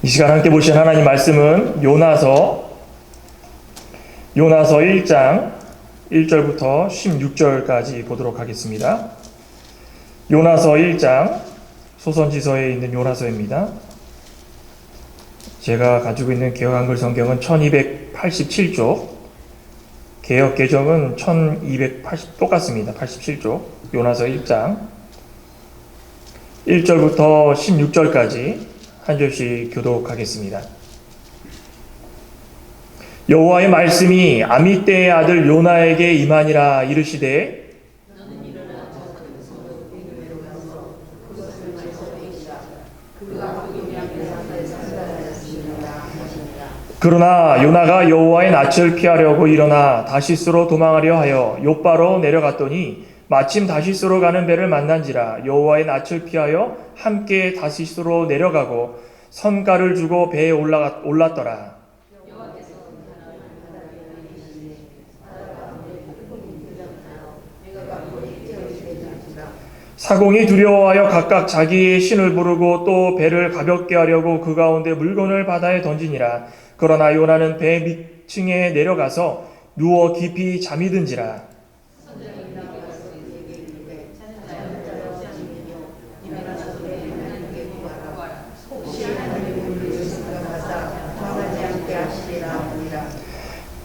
이 시간 함께 보신 하나님 말씀은 요나서 1장 1절부터 16절까지 보도록 하겠습니다. 요나서 1장 소선지서에 있는 요나서입니다. 제가 가지고 있는 개역 한글 성경은 1287쪽, 개역 개정은 1280 똑같습니다. 87쪽 요나서 1장 1절부터 16절까지 한 절씩 교독하겠습니다. 여호와의 말씀이 아미떼의 아들 요나에게 임하니라. 이르시되 그러나 요나가 여호와의 낯을 피하려고 일어나 다시스로 도망하려 하여 욥바로 내려갔더니 마침 다시스로 가는 배를 만난지라. 여호와의 낯을 피하여 함께 다시스로 내려가고 선가를 주고 배에 올랐더라. 사공이 두려워하여 각각 자기의 신을 부르고 또 배를 가볍게 하려고 그 가운데 물건을 바다에 던지니라. 그러나 요나는 배 밑층에 내려가서 누워 깊이 잠이 든지라.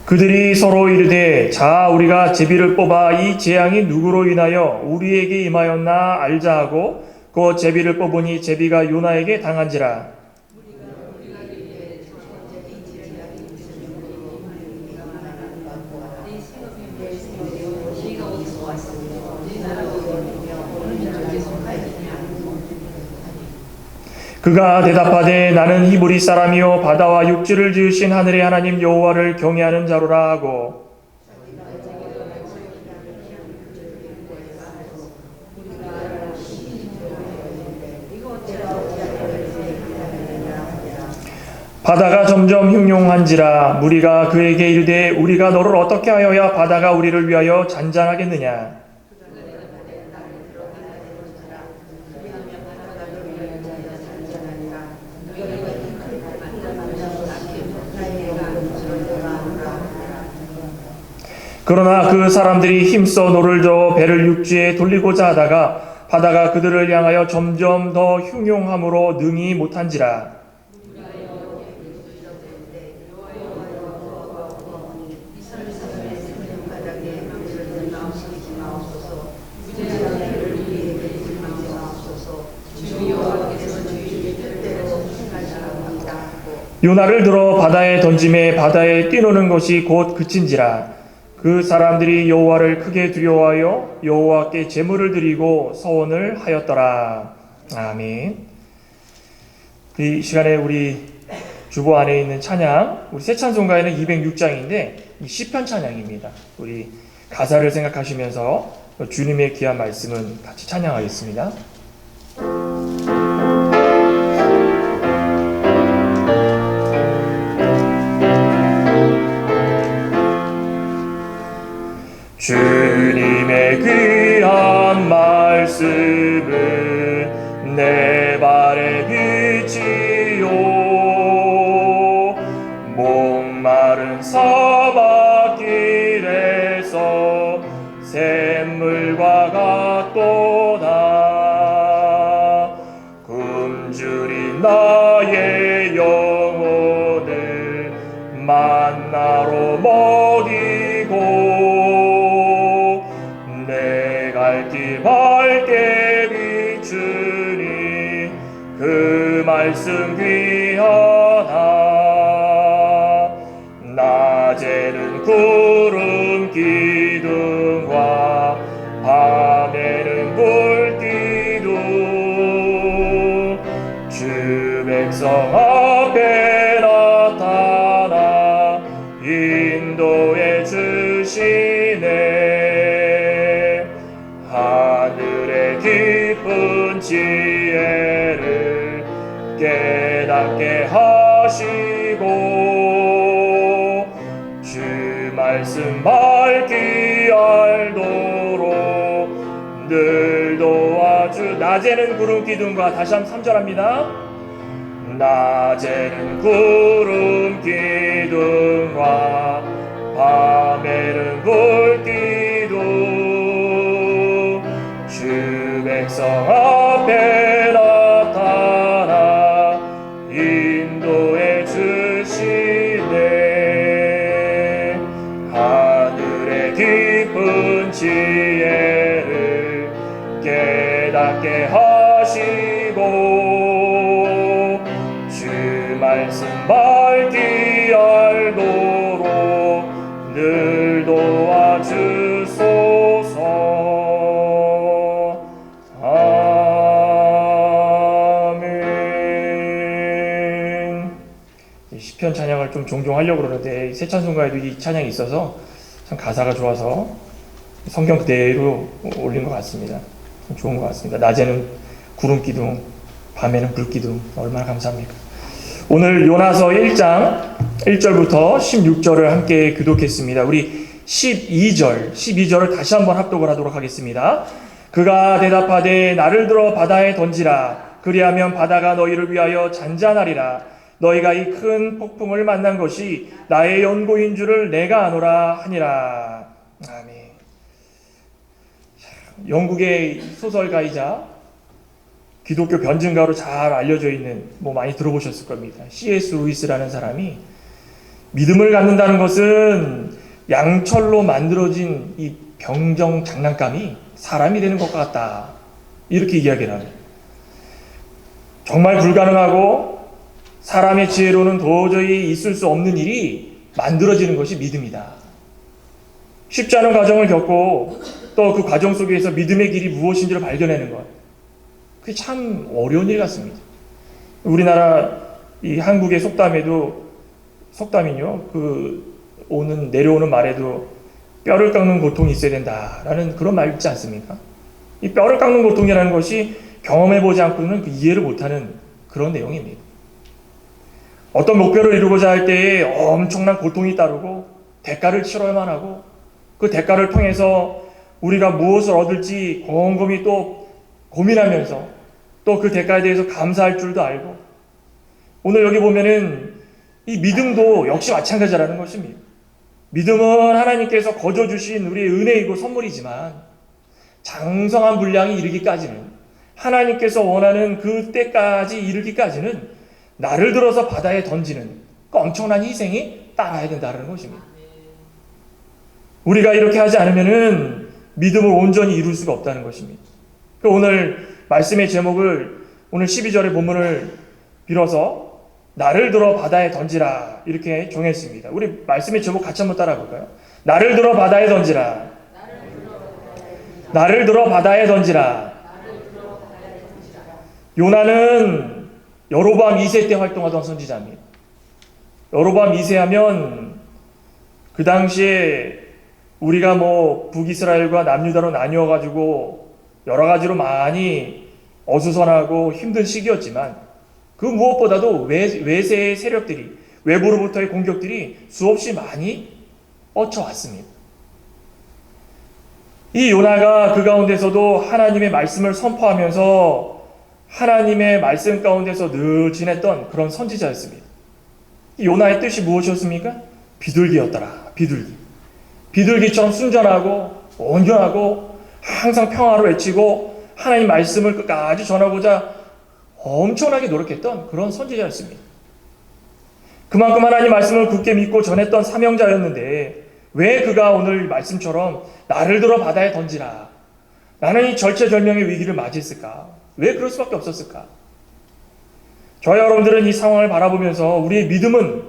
그들이 서로 이르되 자 우리가 제비를 뽑아 이 재앙이 누구로 인하여 우리에게 임하였나 알자 하고 그 제비를 뽑으니 제비가 요나에게 당한지라. 그가 대답하되 나는 히브리 사람이요 바다와 육지를 지으신 하늘의 하나님 여호와를 경외하는 자로라 하고 바다가 점점 흉흉한지라. 무리가 그에게 이르되 우리가 너를 어떻게 하여야 바다가 우리를 위하여 잔잔하겠느냐. 그러나 그 사람들이 힘써 노를 저어 배를 육지에 돌리고자 하다가 바다가 그들을 향하여 점점 더 흉흉함으로 능히 못한지라. 요나를 들어 바다에 던짐에 바다에 뛰노는 것이 곧 그친지라. 그 사람들이 여호와를 크게 두려워하여 여호와께 제물을 드리고 서원을 하였더라. 아멘. 이 시간에 우리 주보 안에 있는 찬양, 우리 새 찬송가에는 206장인데 이 시편 찬양입니다. 우리 가사를 생각하시면서 주님의 귀한 말씀은 같이 찬양하겠습니다. 주님의 귀한 말씀은 내 발의 빛이요 목마른 사막길에서 샘물과 같도다. 굶주린 나의 영혼을 만나로 먹이고 길 밝게 비추니 그 말씀 귀하다. 낮에는 구름 기둥과 밤에는 불 기둥 주 백성 앞에 나타나 인도해 주시네. 깊은 지혜를 깨닫게 하시고 주 말씀 밝히 알도록 늘 도와주. 낮에는 구름 기둥과 다시 한번 3절 합니다. 낮에는 구름 기둥과 밤에는 불기둥 주 백성 앞에 나타나 인도해 주시네. 하늘의 깊은 지혜를 깨닫게 하시고 주 말씀 밝히 알도록 늘 도와주소서. 아멘. 시편 찬양을 좀 종종 하려고 그러는데 새 찬송가에도 이 찬양이 있어서 참 가사가 좋아서 성경 그대로 올린 것 같습니다. 좋은 것 같습니다. 낮에는 구름 기둥, 밤에는 불 기둥. 얼마나 감사합니까? 오늘 요나서 1장 1절부터 16절을 함께 교독했습니다. 우리 12절을 다시 한번 합독을 하도록 하겠습니다. 그가 대답하되 나를 들어 바다에 던지라. 그리하면 바다가 너희를 위하여 잔잔하리라. 너희가 이 큰 폭풍을 만난 것이 나의 연고인 줄을 내가 아노라 하니라. 아멘. 영국의 소설가이자 기독교 변증가로 잘 알려져 있는, 많이 들어보셨을 겁니다. C.S. 루이스라는 사람이 믿음을 갖는다는 것은 양철로 만들어진 이 병정 장난감이 사람이 되는 것 같다, 이렇게 이야기를 합니다. 정말 불가능하고 사람의 지혜로는 도저히 있을 수 없는 일이 만들어지는 것이 믿음이다. 쉽지 않은 과정을 겪고 또 그 과정 속에서 믿음의 길이 무엇인지를 발견하는 것, 그게 참 어려운 일 같습니다. 우리나라 이 한국의 속담이요, 내려오는 말에도 뼈를 깎는 고통이 있어야 된다라는 그런 말 있지 않습니까? 이 뼈를 깎는 고통이라는 것이 경험해보지 않고는 이해를 못하는 그런 내용입니다. 어떤 목표를 이루고자 할 때에 엄청난 고통이 따르고 대가를 치러야만 하고, 그 대가를 통해서 우리가 무엇을 얻을지 곰곰이 또 고민하면서 또 그 대가에 대해서 감사할 줄도 알고, 오늘 여기 보면은 이 믿음도 역시 마찬가지라는 것입니다. 믿음은 하나님께서 거저 주신 우리의 은혜이고 선물이지만 장성한 분량이 이르기까지는, 하나님께서 원하는 그 때까지 이르기까지는 나를 들어서 바다에 던지는 그 엄청난 희생이 따라야 된다는 것입니다. 우리가 이렇게 하지 않으면은 믿음을 온전히 이룰 수가 없다는 것입니다. 오늘 말씀의 제목을, 오늘 12절의 본문을 빌어서 나를 들어 바다에 던지라, 이렇게 정했습니다. 우리 말씀의 제목 같이 한번 따라 볼까요? 나를 들어 바다에 던지라. 나를 들어 바다에 던지라. 요나는 여로보암 2세 때 활동하던 선지자입니다. 여로보암 2세 하면 그 당시에 우리가 북이스라엘과 남유다로 나뉘어가지고 여러 가지로 많이 어수선하고 힘든 시기였지만, 그 무엇보다도 외세의 세력들이, 외부로부터의 공격들이 수없이 많이 뻗쳐왔습니다. 이 요나가 그 가운데서도 하나님의 말씀을 선포하면서 하나님의 말씀 가운데서 늘 지냈던 그런 선지자였습니다. 이 요나의 뜻이 무엇이었습니까? 비둘기였더라. 비둘기처럼 순전하고 온전하고 항상 평화를 외치고 하나님 말씀을 끝까지 전하고자 엄청나게 노력했던 그런 선지자였습니다. 그만큼 하나님 말씀을 굳게 믿고 전했던 사명자였는데, 왜 그가 오늘 말씀처럼 나를 들어 바다에 던지라, 나는 이 절체절명의 위기를 맞이했을까? 왜 그럴 수밖에 없었을까? 저와 여러분들은 이 상황을 바라보면서 우리의 믿음은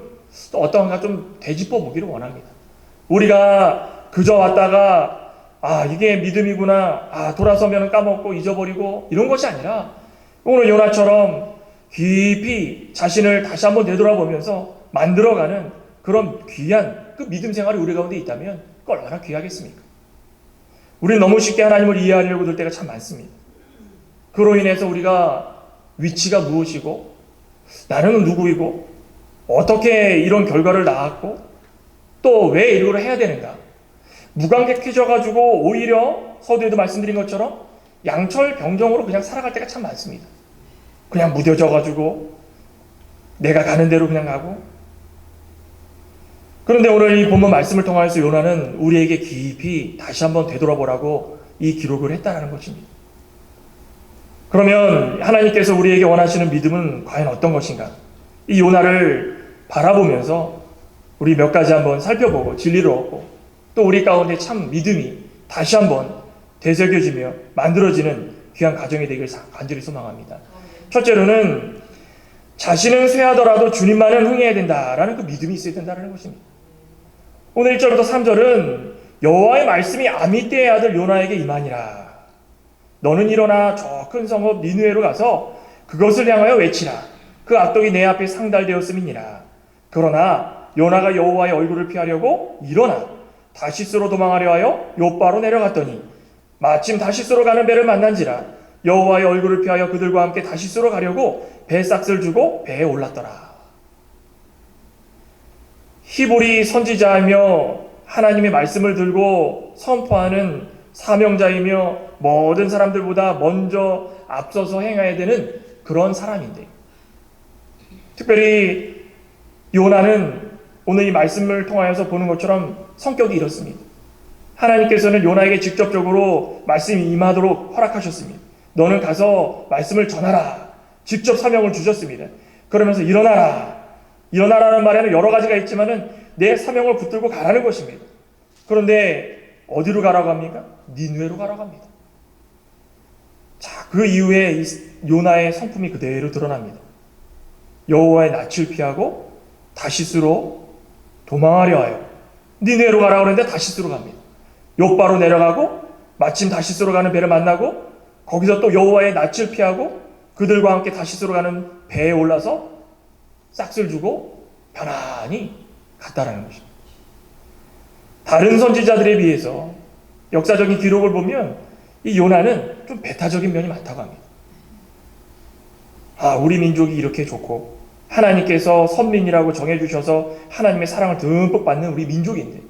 또 어떠한가 좀 되짚어 보기를 원합니다. 우리가 그저 왔다가 이게 믿음이구나, 돌아서면 까먹고 잊어버리고 이런 것이 아니라, 오늘 요나처럼 깊이 자신을 다시 한번 되돌아보면서 만들어가는 그런 귀한 그 믿음 생활이 우리 가운데 있다면 그 얼마나 귀하겠습니까? 우리는 너무 쉽게 하나님을 이해하려고 들 때가 참 많습니다. 그로 인해서 우리가 위치가 무엇이고, 나는 누구이고, 어떻게 이런 결과를 낳았고, 또 왜 이걸 해야 되는가, 무감각해져가지고 오히려 서두에도 말씀드린 것처럼 양철 병정으로 그냥 살아갈 때가 참 많습니다. 그냥 무뎌져가지고 내가 가는 대로 그냥 가고. 그런데 오늘 이 본문 말씀을 통하여서 요나는 우리에게 깊이 다시 한번 되돌아보라고 이 기록을 했다는 것입니다. 그러면 하나님께서 우리에게 원하시는 믿음은 과연 어떤 것인가? 이 요나를 바라보면서 우리 몇 가지 한번 살펴보고 진리를 얻고 또 우리 가운데 참 믿음이 다시 한번 되새겨지며 만들어지는 귀한 가정이 되길 간절히 소망합니다. 첫째로는 자신은 쇠하더라도 주님만은 흥해야 된다라는 그 믿음이 있어야 된다는 것입니다. 오늘 1절부터 3절은 여호와의 말씀이 아미떼의 아들 요나에게 임하니라. 너는 일어나 저 큰 성읍 니느웨로 가서 그것을 향하여 외치라. 그 악독이 내 앞에 상달되었음이니라. 그러나 요나가 여호와의 얼굴을 피하려고 일어나 다시스로 도망하려 하여 요바로 내려갔더니 마침 다시스로 가는 배를 만난지라. 여호와의 얼굴을 피하여 그들과 함께 다시스로 가려고 배삭을 주고 배에 올랐더라. 히브리 선지자이며 하나님의 말씀을 들고 선포하는 사명자이며 모든 사람들보다 먼저 앞서서 행해야 되는 그런 사람인데, 특별히 요나는 오늘 이 말씀을 통하여서 보는 것처럼 성격이 이렇습니다. 하나님께서는 요나에게 직접적으로 말씀이 임하도록 허락하셨습니다. 너는 가서 말씀을 전하라. 직접 사명을 주셨습니다. 그러면서 일어나라. 일어나라는 말에는 여러 가지가 있지만은 내 사명을 붙들고 가라는 것입니다. 그런데 어디로 가라고 합니까? 니느웨로 가라고 합니다. 자, 그 이후에 요나의 성품이 그대로 드러납니다. 여호와의 낯을 피하고 다시스로 도망하려 하여 니느웨로 가라고 하는데 다시스로 갑니다. 요바로 내려가고 마침 다시스로 가는 배를 만나고 거기서 또 여호와의 낯을 피하고 그들과 함께 다시스로 가는 배에 올라서 싹쓸 주고 편안히 갔다라는 것입니다. 다른 선지자들에 비해서 역사적인 기록을 보면 이 요나는 좀 배타적인 면이 많다고 합니다. 우리 민족이 이렇게 좋고 하나님께서 선민이라고 정해주셔서 하나님의 사랑을 듬뿍 받는 우리 민족인데,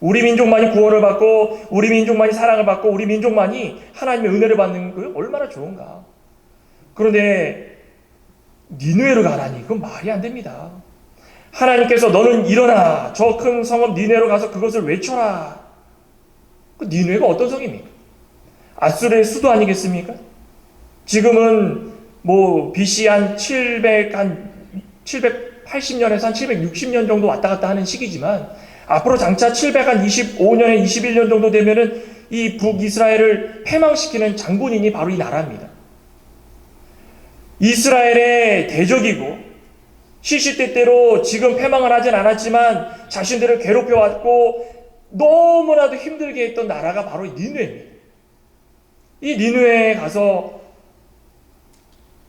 우리 민족만이 구원을 받고 우리 민족만이 사랑을 받고 우리 민족만이 하나님의 은혜를 받는 거 얼마나 좋은가. 그런데 니느웨로 가라니 그건 말이 안 됩니다. 하나님께서 너는 일어나 저 큰 성읍 니느웨로 가서 그것을 외쳐라. 그 니느웨가 어떤 성입니까? 아수르의 수도 아니겠습니까? 지금은 BC 한 780년에서 한 760년 정도 왔다 갔다 하는 시기지만 앞으로 장차 725년에 21년 정도 되면은 이 북이스라엘을 패망시키는 장본인이 바로 이 나라입니다. 이스라엘의 대적이고 시시때때로 지금 패망을 하진 않았지만 자신들을 괴롭혀왔고 너무나도 힘들게 했던 나라가 바로 니느웨입니다. 이 니느웨에 가서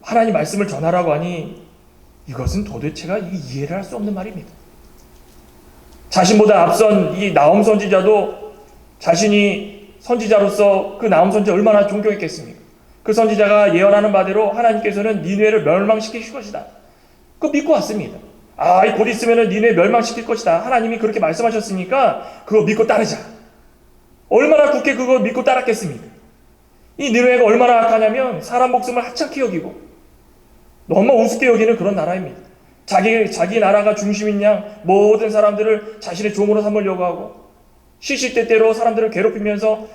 하나님 말씀을 전하라고 하니 이것은 도대체가 이해를 할 수 없는 말입니다. 자신보다 앞선 이 나홈 선지자도 자신이 선지자로서 그 나홈 선지자 얼마나 존경했겠습니까? 그 선지자가 예언하는 바대로 하나님께서는 니느웨를 멸망시키실 것이다. 그거 믿고 왔습니다. 곧 있으면 니네 멸망시킬 것이다. 하나님이 그렇게 말씀하셨으니까 그거 믿고 따르자. 얼마나 굳게 그거 믿고 따랐겠습니까? 이 니느웨가 얼마나 악하냐면 사람 목숨을 하찮게 여기고 너무 우습게 여기는 그런 나라입니다. 자기 나라가 중심인 양 모든 사람들을 자신의 종으로 삼으려고 하고 시시때때로 사람들을 괴롭히면서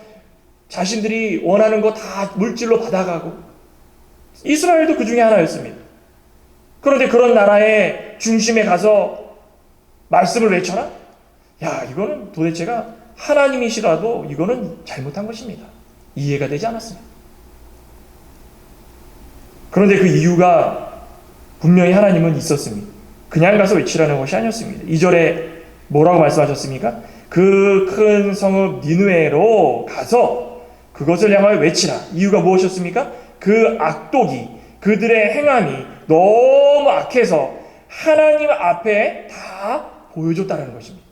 자신들이 원하는 거 다 물질로 받아가고, 이스라엘도 그 중에 하나였습니다. 그런데 그런 나라의 중심에 가서 말씀을 외쳐라? 이거는 도대체가 하나님이시라도 이거는 잘못한 것입니다. 이해가 되지 않았습니다. 그런데 그 이유가 분명히 하나님은 있었습니다. 그냥 가서 외치라는 것이 아니었습니다. 2절에 뭐라고 말씀하셨습니까? 그 큰 성읍 니느웨로 가서 그것을 향하여 외치라. 이유가 무엇이었습니까? 그 악독이, 그들의 행함이 너무 악해서 하나님 앞에 다 보여줬다는 것입니다.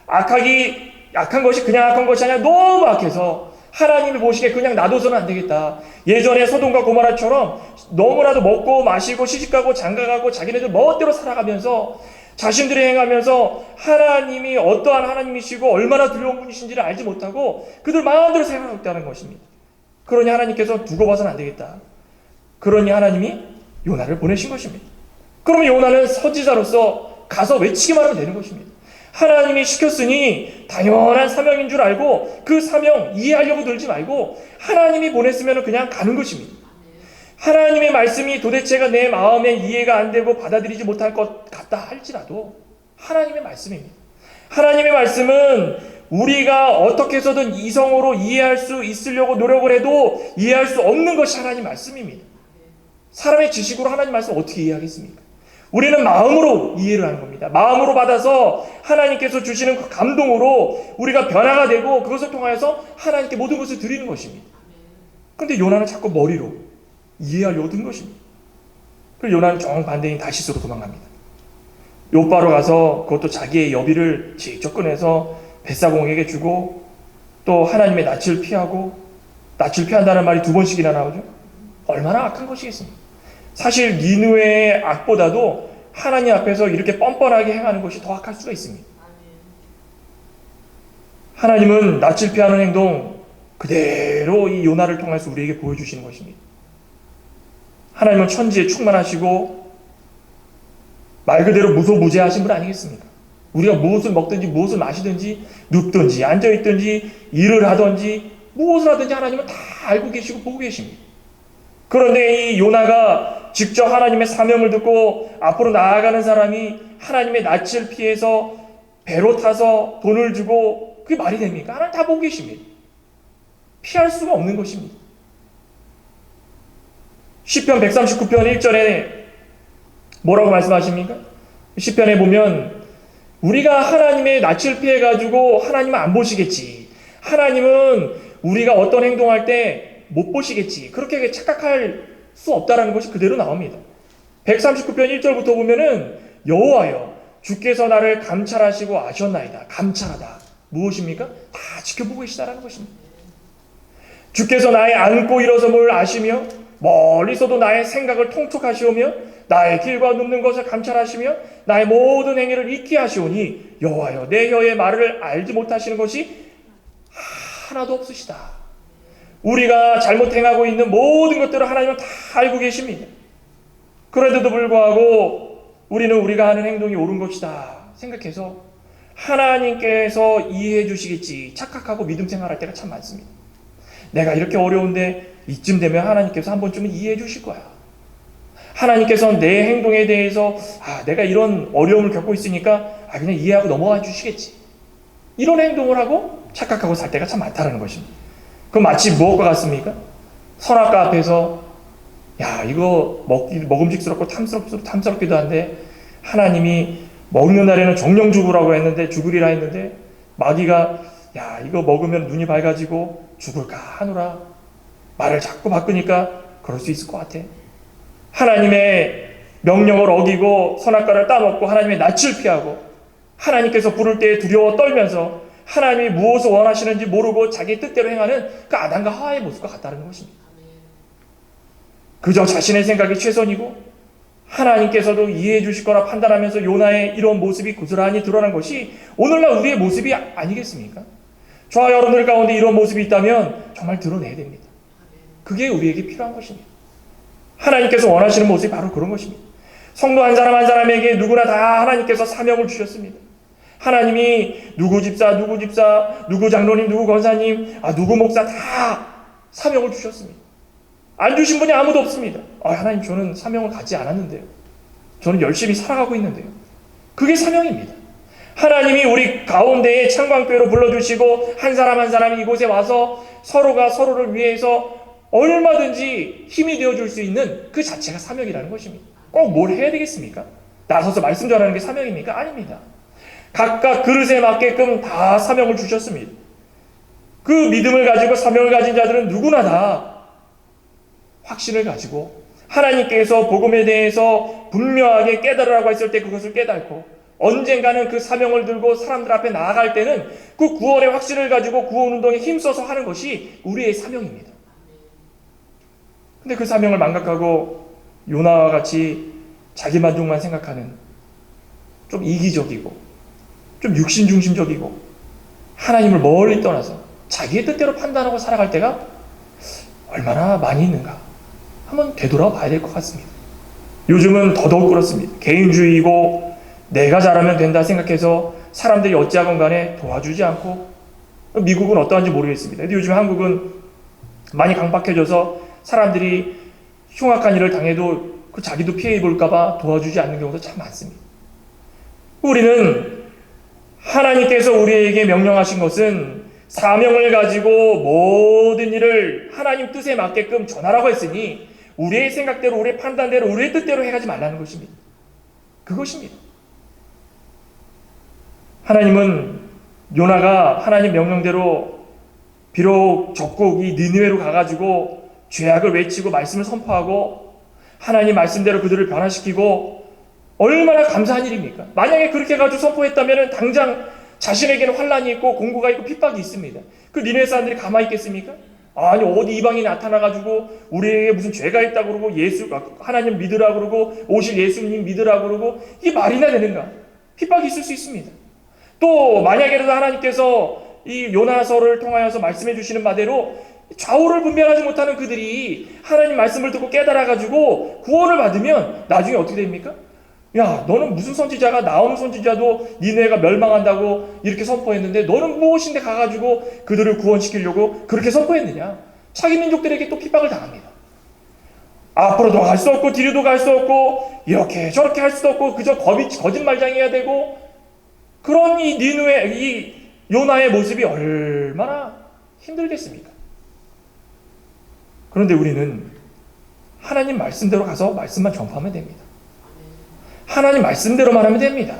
악한 것이 그냥 악한 것이 아니라 너무 악해서 하나님이 보시기에 그냥 놔둬서는 안 되겠다. 예전에 소돔과 고모라처럼 너무나도 먹고 마시고 시집가고 장가가고 자기네들 멋대로 살아가면서 자신들이 행하면서 하나님이 어떠한 하나님이시고 얼마나 두려운 분이신지를 알지 못하고 그들 마음대로 생각했다는 것입니다. 그러니 하나님께서 두고 봐서는 안 되겠다. 그러니 하나님이 요나를 보내신 것입니다. 그러면 요나는 선지자로서 가서 외치기만 하면 되는 것입니다. 하나님이 시켰으니 당연한 사명인 줄 알고 그 사명 이해하려고 들지 말고 하나님이 보냈으면 그냥 가는 것입니다. 하나님의 말씀이 도대체가 내 마음에 이해가 안 되고 받아들이지 못할 것 같다 할지라도 하나님의 말씀입니다. 하나님의 말씀은 우리가 어떻게 해서든 이성으로 이해할 수 있으려고 노력을 해도 이해할 수 없는 것이 하나님 말씀입니다. 사람의 지식으로 하나님 말씀 어떻게 이해하겠습니까? 우리는 마음으로 이해를 하는 겁니다. 마음으로 받아서 하나님께서 주시는 그 감동으로 우리가 변화가 되고 그것을 통하여서 하나님께 모든 것을 드리는 것입니다. 그런데 요나는 자꾸 머리로 이해하려고 든 것입니다. 그리고 요나는 정반대인 다시스로 도망갑니다. 요바로 가서 그것도 자기의 여비를 직접 꺼내서 벳사공에게 주고 또 하나님의 낯을 피하고 낯을 피한다는 말이 2번씩이나 나오죠. 얼마나 악한 것이겠습니까? 사실 니느웨의 악보다도 하나님 앞에서 이렇게 뻔뻔하게 행하는 것이 더 악할 수가 있습니다. 하나님은 낯을 피하는 행동 그대로 이 요나를 통해서 우리에게 보여주시는 것입니다. 하나님은 천지에 충만하시고 말 그대로 무소무제하신 분 아니겠습니까? 우리가 무엇을 먹든지 무엇을 마시든지 눕든지 앉아있든지 일을 하든지 무엇을 하든지 하나님은 다 알고 계시고 보고 계십니다. 그런데 이 요나가 직접 하나님의 사명을 듣고 앞으로 나아가는 사람이 하나님의 낯을 피해서 배로 타서 돈을 주고 그게 말이 됩니까? 하나님 다 보고 계십니다. 피할 수가 없는 것입니다. 시편 139편 1절에 뭐라고 말씀하십니까? 시편에 보면 우리가 하나님의 낯을 피해가지고 하나님은 안 보시겠지. 하나님은 우리가 어떤 행동할 때 못 보시겠지. 그렇게 착각할 수 없다라는 것이 그대로 나옵니다. 139편 1절부터 보면은 여호와여 주께서 나를 감찰하시고 아셨나이다. 감찰하다. 무엇입니까? 다 지켜보고 계시다라는 것입니다. 주께서 나의 앉고 일어섬을 아시며 멀리서도 나의 생각을 통촉하시오며 나의 길과 눕는 것을 감찰하시며 나의 모든 행위를 익히 하시오니 여호와여 내 혀의 말을 알지 못하시는 것이 하나도 없으시다. 우리가 잘못 행하고 있는 모든 것들을 하나님은 다 알고 계십니다. 그런데도 불구하고 우리는 우리가 하는 행동이 옳은 것이다 생각해서 하나님께서 이해해 주시겠지 착각하고 믿음 생활할 때가 참 많습니다. 내가 이렇게 어려운데 이쯤 되면 하나님께서 한 번쯤은 이해해 주실 거야. 하나님께서 내 행동에 대해서 내가 이런 어려움을 겪고 있으니까 그냥 이해하고 넘어가 주시겠지. 이런 행동을 하고 착각하고 살 때가 참 많다는 것입니다. 그 마치 무엇과 같습니까? 선악과 앞에서 이거 먹음직스럽고 탐스럽기도 한데 하나님이 먹는 날에는 정령 죽으라고 했는데 죽으리라 했는데 마귀가 이거 먹으면 눈이 밝아지고 죽을까 하노라. 말을 자꾸 바꾸니까 그럴 수 있을 것 같아. 하나님의 명령을 어기고 선악과를 따먹고 하나님의 낯을 피하고 하나님께서 부를 때 두려워 떨면서 하나님이 무엇을 원하시는지 모르고 자기의 뜻대로 행하는 그 아담과 하와의 모습과 같다는 것입니다. 그저 자신의 생각이 최선이고 하나님께서도 이해해 주실 거라 판단하면서 요나의 이런 모습이 고스란히 드러난 것이 오늘날 우리의 모습이 아니겠습니까? 저와 여러분들 가운데 이런 모습이 있다면 정말 드러내야 됩니다. 그게 우리에게 필요한 것입니다. 하나님께서 원하시는 모습이 바로 그런 것입니다. 성도 한 사람 한 사람에게 누구나 다 하나님께서 사명을 주셨습니다. 하나님이 누구 집사, 누구 장로님, 누구 권사님, 누구 목사 다 사명을 주셨습니다. 안 주신 분이 아무도 없습니다. 하나님 저는 사명을 갖지 않았는데요. 저는 열심히 살아가고 있는데요. 그게 사명입니다. 하나님이 우리 가운데에 창광교회로 불러주시고 한 사람 한 사람이 이곳에 와서 서로가 서로를 위해서 얼마든지 힘이 되어줄 수 있는 그 자체가 사명이라는 것입니다. 꼭 뭘 해야 되겠습니까? 나서서 말씀 전하는 게 사명입니까? 아닙니다. 각각 그릇에 맞게끔 다 사명을 주셨습니다. 그 믿음을 가지고 사명을 가진 자들은 누구나 다 확신을 가지고 하나님께서 복음에 대해서 분명하게 깨달으라고 했을 때 그것을 깨닫고 언젠가는 그 사명을 들고 사람들 앞에 나아갈 때는 그 구원의 확신을 가지고 구원운동에 힘써서 하는 것이 우리의 사명입니다. 근데 그 사명을 망각하고 요나와 같이 자기만족만 생각하는 좀 이기적이고 좀 육신중심적이고 하나님을 멀리 떠나서 자기의 뜻대로 판단하고 살아갈 때가 얼마나 많이 있는가 한번 되돌아 봐야 될 것 같습니다. 요즘은 더더욱 그렇습니다. 개인주의이고 내가 잘하면 된다 생각해서 사람들이 어찌하건 간에 도와주지 않고, 미국은 어떠한지 모르겠습니다. 근데 요즘 한국은 많이 강박해져서 사람들이 흉악한 일을 당해도 그 자기도 피해 입을까봐 도와주지 않는 경우도 참 많습니다. 우리는 하나님께서 우리에게 명령하신 것은 사명을 가지고 모든 일을 하나님 뜻에 맞게끔 전하라고 했으니 우리의 생각대로, 우리의 판단대로, 우리의 뜻대로 해가지 말라는 것입니다. 그것입니다. 하나님은 요나가 하나님 명령대로 비록 적국 이 니느웨로 가가지고 죄악을 외치고 말씀을 선포하고 하나님 말씀대로 그들을 변화시키고 얼마나 감사한 일입니까? 만약에 그렇게 해가지고 선포했다면 당장 자신에게는 환란이 있고 공고가 있고 핍박이 있습니다. 그 니느웨 사람들이 가만히 있겠습니까? 아니 어디 이방인이 나타나가지고 우리에게 무슨 죄가 있다고 그러고 하나님 믿으라고 그러고 오실 예수님 믿으라고 그러고 이게 말이나 되는가? 핍박이 있을 수 있습니다. 또 만약에라도 하나님께서 이 요나서를 통하여서 말씀해 주시는 바대로 좌우를 분별하지 못하는 그들이 하나님 말씀을 듣고 깨달아가지고 구원을 받으면 나중에 어떻게 됩니까? 야, 너는 무슨 선지자가 나온 선지자도 니네가 멸망한다고 이렇게 선포했는데 너는 무엇인데 가가지고 그들을 구원시키려고 그렇게 선포했느냐? 자기 민족들에게 또 핍박을 당합니다. 앞으로도 갈 수 없고 뒤로도 갈 수 없고 이렇게 저렇게 할 수도 없고 그저 거짓말장해야 되고 그런 이 니느웨, 이 요나의 모습이 얼마나 힘들겠습니까? 그런데 우리는 하나님 말씀대로 가서 말씀만 전파하면 됩니다. 하나님 말씀대로만 하면 됩니다.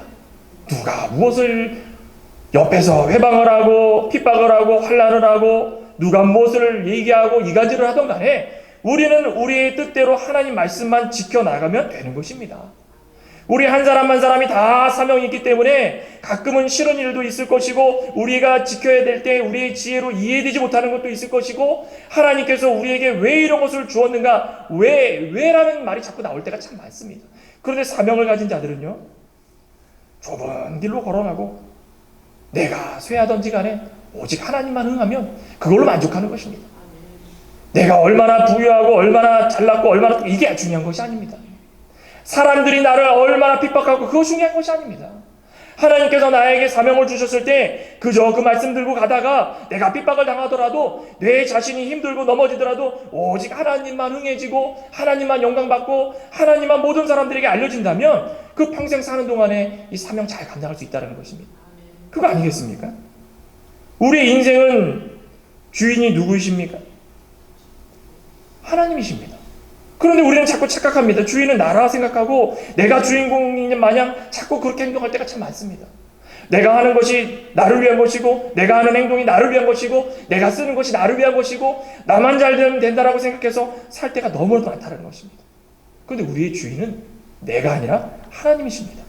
누가 무엇을 옆에서 회방을 하고 핍박을 하고 환난을 하고 누가 무엇을 얘기하고 이간질을 하던 간에 우리는 우리의 뜻대로 하나님 말씀만 지켜나가면 되는 것입니다. 우리 한 사람 한 사람이 다 사명이 있기 때문에 가끔은 싫은 일도 있을 것이고 우리가 지켜야 될 때 우리의 지혜로 이해되지 못하는 것도 있을 것이고 하나님께서 우리에게 왜 이런 것을 주었는가 왜라는 말이 자꾸 나올 때가 참 많습니다. 그런데 사명을 가진 자들은요 좁은 길로 걸어가고 내가 쇠하던지 간에 오직 하나님만 응하면 그걸로 만족하는 것입니다. 내가 얼마나 부유하고 얼마나 잘났고 얼마나 이게 중요한 것이 아닙니다. 사람들이 나를 얼마나 핍박하고 그거 중요한 것이 아닙니다. 하나님께서 나에게 사명을 주셨을 때 그저 그 말씀 들고 가다가 내가 핍박을 당하더라도 내 자신이 힘들고 넘어지더라도 오직 하나님만 흥해지고 하나님만 영광받고 하나님만 모든 사람들에게 알려진다면 그 평생 사는 동안에 이 사명 잘 감당할 수 있다는 것입니다. 그거 아니겠습니까? 우리의 인생은 주인이 누구이십니까? 하나님이십니다. 그런데 우리는 자꾸 착각합니다. 주인은 나라 생각하고 내가 주인공인 마냥 자꾸 그렇게 행동할 때가 참 많습니다. 내가 하는 것이 나를 위한 것이고 내가 하는 행동이 나를 위한 것이고 내가 쓰는 것이 나를 위한 것이고 나만 잘 되면 된다라고 생각해서 살 때가 너무나도 많다는 것입니다. 그런데 우리의 주인은 내가 아니라 하나님이십니다.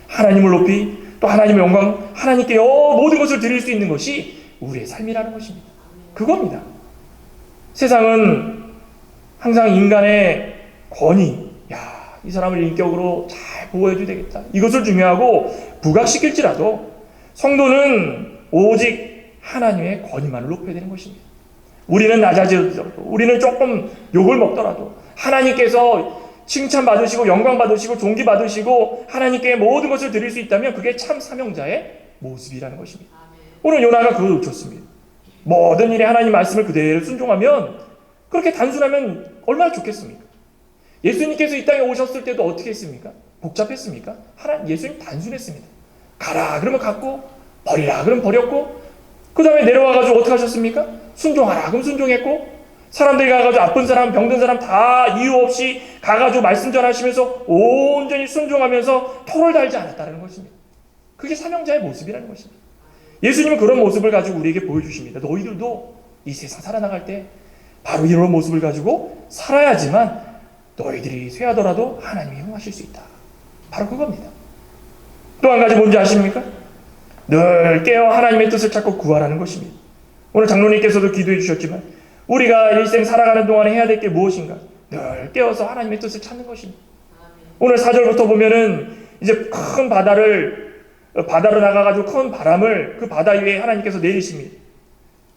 하나님을 높이 또 하나님의 영광 하나님께 모든 것을 드릴 수 있는 것이 우리의 삶이라는 것입니다. 그겁니다. 세상은 항상 인간의 권위, 이 사람을 인격으로 잘 보호해줘야 되겠다. 이것을 중요하고 부각시킬지라도 성도는 오직 하나님의 권위만을 높여야 되는 것입니다. 우리는 낮아지더라도, 우리는 조금 욕을 먹더라도 하나님께서 칭찬받으시고 영광받으시고 존귀받으시고 하나님께 모든 것을 드릴 수 있다면 그게 참 사명자의 모습이라는 것입니다. 오늘 요나가 그걸 놓쳤습니다. 모든 일에 하나님 말씀을 그대로 순종하면 그렇게 단순하면 얼마나 좋겠습니까? 예수님께서 이 땅에 오셨을 때도 어떻게 했습니까? 복잡했습니까? 예수님 단순했습니다. 가라 그러면 갔고 버리라 그러면 버렸고 그 다음에 내려와가지고 어떻게 하셨습니까? 순종하라 그럼 순종했고 사람들이 가가지고 아픈 사람 병든 사람 다 이유 없이 가가지고 말씀 전하시면서 온전히 순종하면서 토를 달지 않았다는 것입니다. 그게 사명자의 모습이라는 것입니다. 예수님은 그런 모습을 가지고 우리에게 보여주십니다. 너희들도 이 세상 살아나갈 때 바로 이런 모습을 가지고 살아야지만 너희들이 쇠하더라도 하나님이 흥하실 수 있다. 바로 그겁니다. 또 한 가지 뭔지 아십니까? 늘 깨어 하나님의 뜻을 찾고 구하라는 것입니다. 오늘 장로님께서도 기도해 주셨지만 우리가 일생 살아가는 동안에 해야 될 게 무엇인가? 늘 깨어서 하나님의 뜻을 찾는 것입니다. 오늘 4절부터 보면은 이제 큰 바다로 나가가지고 큰 바람을 그 바다 위에 하나님께서 내리십니다.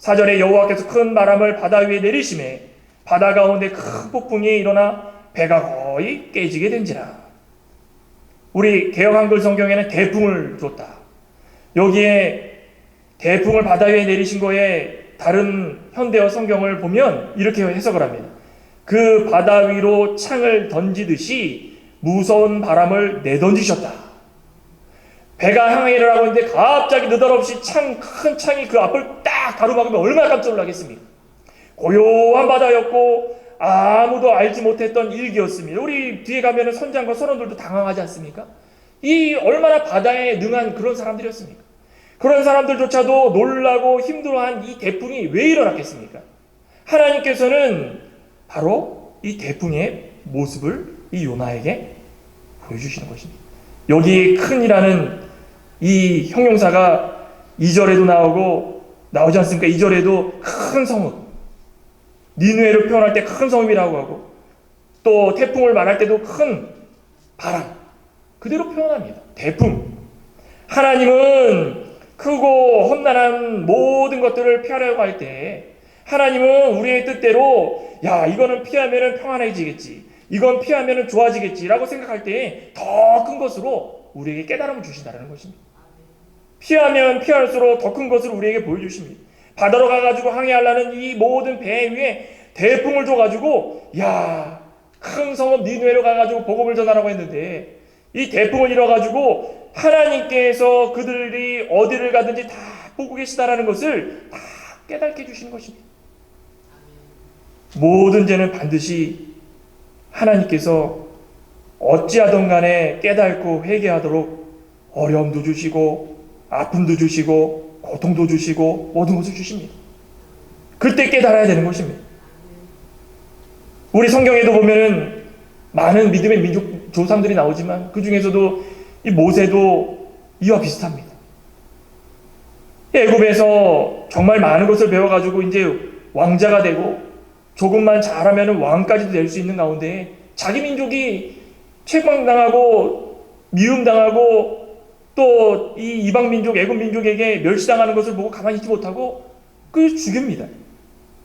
4절에 여호와께서 큰 바람을 바다 위에 내리심에 바다 가운데 큰 폭풍이 일어나 배가 거의 깨지게 된지라. 우리 개역 한글 성경에는 대풍을 줬다. 여기에 대풍을 바다 위에 내리신 거에 다른 현대어 성경을 보면 이렇게 해석을 합니다. 그 바다 위로 창을 던지듯이 무서운 바람을 내던지셨다. 배가 항해를 하고 있는데 갑자기 느닷없이 큰 창이 그 앞을 딱 가로막으면 얼마나 깜짝 놀라겠습니까? 고요한 바다였고 아무도 알지 못했던 일기였습니다. 우리 뒤에 가면은 선장과 선원들도 당황하지 않습니까? 이 얼마나 바다에 능한 그런 사람들이었습니까? 그런 사람들조차도 놀라고 힘들어한 이 대풍이 왜 일어났겠습니까? 하나님께서는 바로 이 대풍의 모습을 이 요나에게 보여주시는 것입니다. 여기 큰이라는 이 형용사가 2절에도 나오지 않습니까? 2절에도 큰 성읍, 니느웨를 표현할 때 큰 성읍이라고 하고, 또 태풍을 말할 때도 큰 바람, 그대로 표현합니다. 대풍. 하나님은 크고 험난한 모든 것들을 피하려고 할 때 하나님은 우리의 뜻대로 이거는 피하면 평안해지겠지, 이건 피하면 좋아지겠지라고 생각할 때 더 큰 것으로 우리에게 깨달음을 주신다는 것입니다. 피하면 피할수록 더 큰 것을 우리에게 보여주십니다. 바다로 가가지고 항해하려는 이 모든 배 위에 대풍을 줘가지고 큰 성읍 니느웨로 가가지고 복음을 전하라고 했는데 이 대풍을 일어가지고 하나님께서 그들이 어디를 가든지 다 보고 계시다라는 것을 다 깨닫게 해주시는 것입니다. 모든 죄는 반드시 하나님께서 어찌하든 간에 깨닫고 회개하도록 어려움도 주시고 아픔도 주시고 고통도 주시고 모든 것을 주십니다. 그때 깨달아야 되는 것입니다. 우리 성경에도 보면은 많은 믿음의 민족 조상들이 나오지만 그 중에서도 이 모세도 이와 비슷합니다. 애굽에서 정말 많은 것을 배워가지고 이제 왕자가 되고 조금만 잘하면 왕까지도 될 수 있는 가운데 자기 민족이 책망당하고 미움당하고 또 이 이방 민족, 애굽 민족에게 멸시당하는 것을 보고 가만히 있지 못하고 그 죽입니다.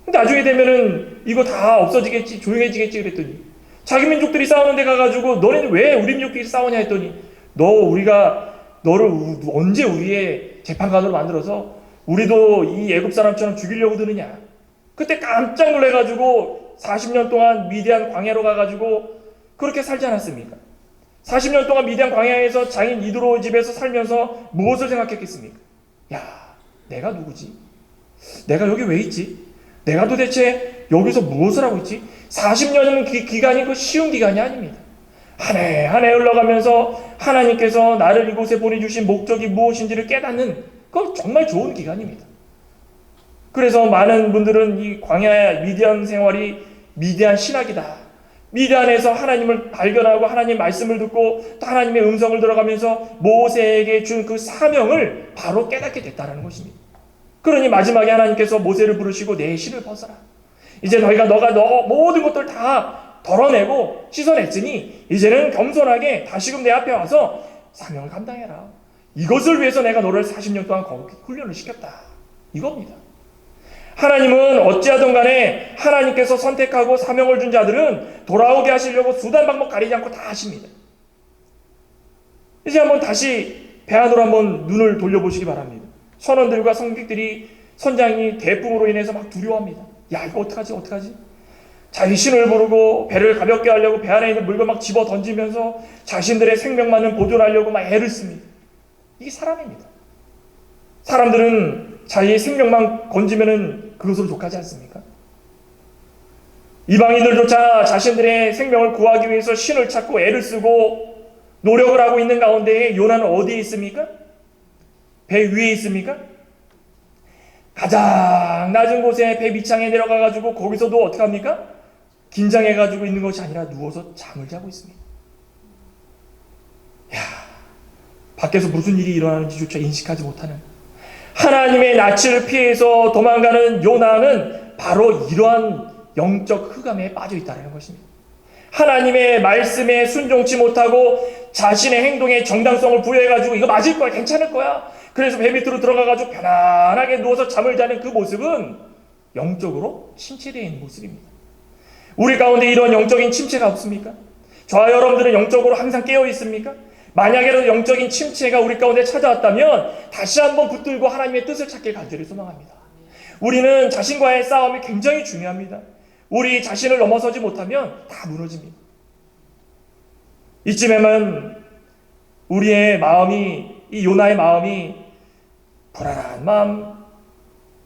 나중에 되면은 이거 다 없어지겠지, 조용해지겠지 그랬더니 자기 민족들이 싸우는 데 가가지고 너네는 왜 우리 민족끼리 싸우냐 했더니 우리가 너를 언제 우리의 재판관으로 만들어서 우리도 이 애굽 사람처럼 죽이려고 드느냐. 그때 깜짝 놀래가지고 40년 동안 미디안 광야로 가가지고 그렇게 살지 않았습니까? 40년 동안 미디안 광야에서 장인 이드로 집에서 살면서 무엇을 생각했겠습니까? 내가 누구지? 내가 여기 왜 있지? 내가 도대체 여기서 무엇을 하고 있지? 40년은 기간이 쉬운 기간이 아닙니다. 한 해 한 해 흘러가면서 하나님께서 나를 이곳에 보내주신 목적이 무엇인지를 깨닫는 그건 정말 좋은 기간입니다. 그래서 많은 분들은 이 광야 미디안 생활이 미디안 신학이다. 미디안에서 하나님을 발견하고 하나님 말씀을 듣고 또 하나님의 음성을 들어가면서 모세에게 준 그 사명을 바로 깨닫게 됐다는 것입니다. 그러니 마지막에 하나님께서 모세를 부르시고 내 실을 벗어라. 이제 너가 모든 것들 다 덜어내고 씻어냈으니 이제는 겸손하게 다시금 내 앞에 와서 사명을 감당해라. 이것을 위해서 내가 너를 40년 동안 훈련을 시켰다. 이겁니다. 하나님은 어찌하든 간에 하나님께서 선택하고 사명을 준 자들은 돌아오게 하시려고 수단 방법 가리지 않고 다 하십니다. 이제 한번 다시 배 안으로 한번 눈을 돌려보시기 바랍니다. 선원들과 성객들이 선장이 대풍으로 인해서 막 두려워합니다. 이거 어떡하지? 자기 신을 부르고 배를 가볍게 하려고 배 안에 있는 물건 막 집어 던지면서 자신들의 생명만은 보존하려고 막 애를 씁니다. 이게 사람입니다. 사람들은 자기의 생명만 건지면은 그것으로 족하지 않습니까? 이방인들조차 자신들의 생명을 구하기 위해서 신을 찾고 애를 쓰고 노력을 하고 있는 가운데 요나는 어디에 있습니까? 배 위에 있습니까? 가장 낮은 곳에 배 밑창에 내려가가지고 거기서도 어떻게 합니까? 긴장해가지고 있는 것이 아니라 누워서 잠을 자고 있습니다. 밖에서 무슨 일이 일어나는지조차 인식하지 못하는 하나님의 낯을 피해서 도망가는 요나는 바로 이러한 영적 흑암에 빠져 있다는 것입니다. 하나님의 말씀에 순종치 못하고 자신의 행동에 정당성을 부여해가지고 이거 맞을 거야, 괜찮을 거야. 그래서 배 밑으로 들어가가지고 편안하게 누워서 잠을 자는 그 모습은 영적으로 침체되어 있는 모습입니다. 우리 가운데 이런 영적인 침체가 없습니까? 저와 여러분들은 영적으로 항상 깨어 있습니까? 만약에라도 영적인 침체가 우리 가운데 찾아왔다면 다시 한번 붙들고 하나님의 뜻을 찾길 간절히 소망합니다. 우리는 자신과의 싸움이 굉장히 중요합니다. 우리 자신을 넘어서지 못하면 다 무너집니다. 이쯤에만 우리의 마음이, 이 요나의 마음이 불안한 마음,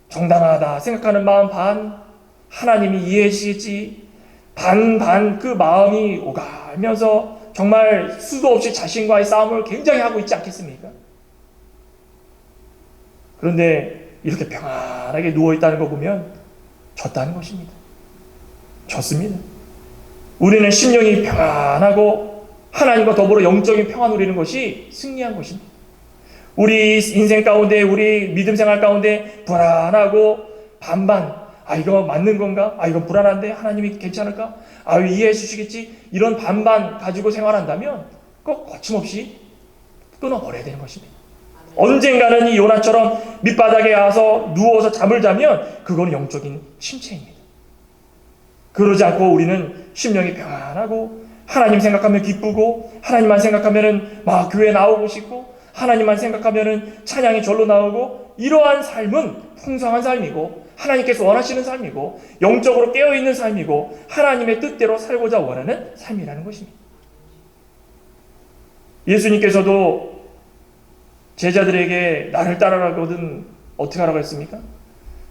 정당하다 생각하는 마음 반, 하나님이 이해해 주시겠지 반 그 마음이 오가면서 정말 수도 없이 자신과의 싸움을 굉장히 하고 있지 않겠습니까? 그런데 이렇게 평안하게 누워있다는 거 보면 졌다는 것입니다. 졌습니다. 우리는 심령이 평안하고 하나님과 더불어 영적인 평안 누리는 것이 승리한 것입니다. 우리 인생 가운데, 우리 믿음 생활 가운데 불안하고 반반, 이거 맞는 건가? 이건 불안한데 하나님이 괜찮을까? 이해해 주시겠지? 이런 반반 가지고 생활한다면 꼭 거침없이 끊어버려야 되는 것입니다. 언젠가는 이 요나처럼 밑바닥에 와서 누워서 잠을 자면 그건 영적인 침체입니다. 그러지 않고 우리는 심령이 평안하고 하나님 생각하면 기쁘고 하나님만 생각하면은 막 교회 나오고 싶고 하나님만 생각하면은 찬양이 절로 나오고 이러한 삶은 풍성한 삶이고 하나님께서 원하시는 삶이고 영적으로 깨어있는 삶이고 하나님의 뜻대로 살고자 원하는 삶이라는 것입니다. 예수님께서도 제자들에게 나를 따르라거든 어떻게 하라고 했습니까?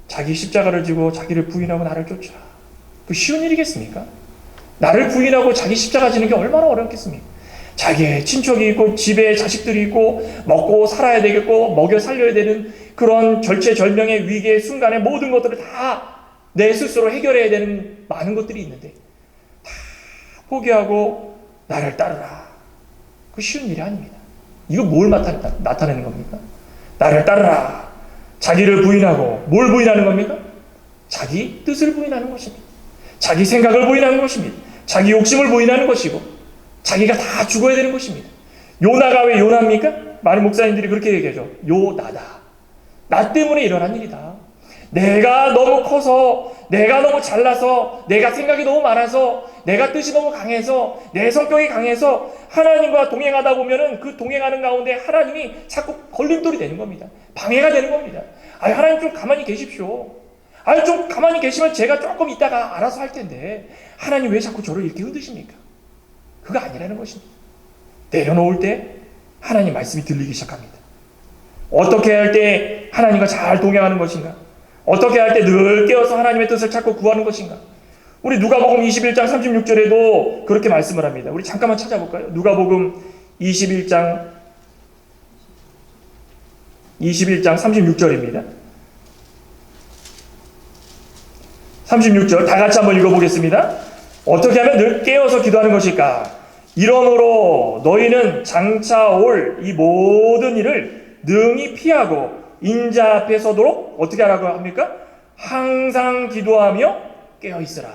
자기 십자가를 지고 자기를 부인하고 나를 쫓으라. 그 쉬운 일이겠습니까? 나를 부인하고 자기 십자가 지는 게 얼마나 어렵겠습니까? 자기의 친척이 있고 집에 자식들이 있고 먹고 살아야 되겠고 먹여 살려야 되는 그런 절체절명의 위기의 순간에 모든 것들을 다 내 스스로 해결해야 되는 많은 것들이 있는데 다 포기하고 나를 따르라. 그 쉬운 일이 아닙니다. 이거 뭘 나타내는 겁니까? 나를 따르라. 자기를 부인하고 뭘 부인하는 겁니까? 자기 뜻을 부인하는 것입니다. 자기 생각을 부인하는 것입니다. 자기 욕심을 부인하는 것이고 자기가 다 죽어야 되는 것입니다. 요나가 왜 요나입니까? 많은 목사님들이 그렇게 얘기하죠. 요나다. 나 때문에 일어난 일이다. 내가 너무 커서, 내가 너무 잘나서, 내가 생각이 너무 많아서, 내가 뜻이 너무 강해서, 내 성격이 강해서 하나님과 동행하다 보면은 그 동행하는 가운데 하나님이 자꾸 걸림돌이 되는 겁니다. 방해가 되는 겁니다. 하나님 좀 가만히 계십시오. 좀 가만히 계시면 제가 조금 있다가 알아서 할 텐데 하나님 왜 자꾸 저를 이렇게 흔드십니까? 그거 아니라는 것입니다. 내려놓을 때 하나님 말씀이 들리기 시작합니다. 어떻게 할 때 하나님과 잘 동행하는 것인가? 어떻게 할 때 늘 깨어서 하나님의 뜻을 찾고 구하는 것인가? 우리 누가복음 21장 36절에도 그렇게 말씀을 합니다. 우리 잠깐만 찾아볼까요? 누가복음 21장 36절입니다. 36절 다 같이 한번 읽어보겠습니다. 어떻게 하면 늘 깨어서 기도하는 것일까? 이러므로 너희는 장차 올 이 모든 일을 능히 피하고 인자 앞에 서도록 어떻게 하라고 합니까? 항상 기도하며 깨어있으라.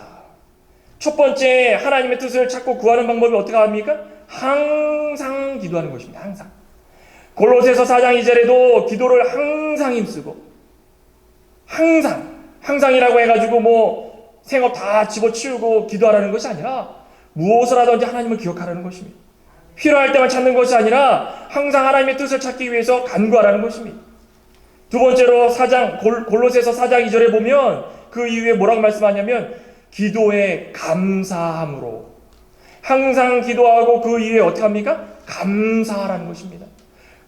첫 번째 하나님의 뜻을 찾고 구하는 방법이 어떻게 합니까? 항상 기도하는 것입니다. 항상. 골로새서 4장 2절에도 기도를 항상 힘쓰고 항상이라고 해가지고 생업 다 집어치우고 기도하라는 것이 아니라 무엇을 하든지 하나님을 기억하라는 것입니다. 필요할 때만 찾는 것이 아니라 항상 하나님의 뜻을 찾기 위해서 간구하라는 것입니다. 두 번째로 골로새서 4장 2절에 보면 그 이후에 뭐라고 말씀하냐면 기도에 감사함으로 항상 기도하고 그 이후에 어떻게 합니까? 감사하라는 것입니다.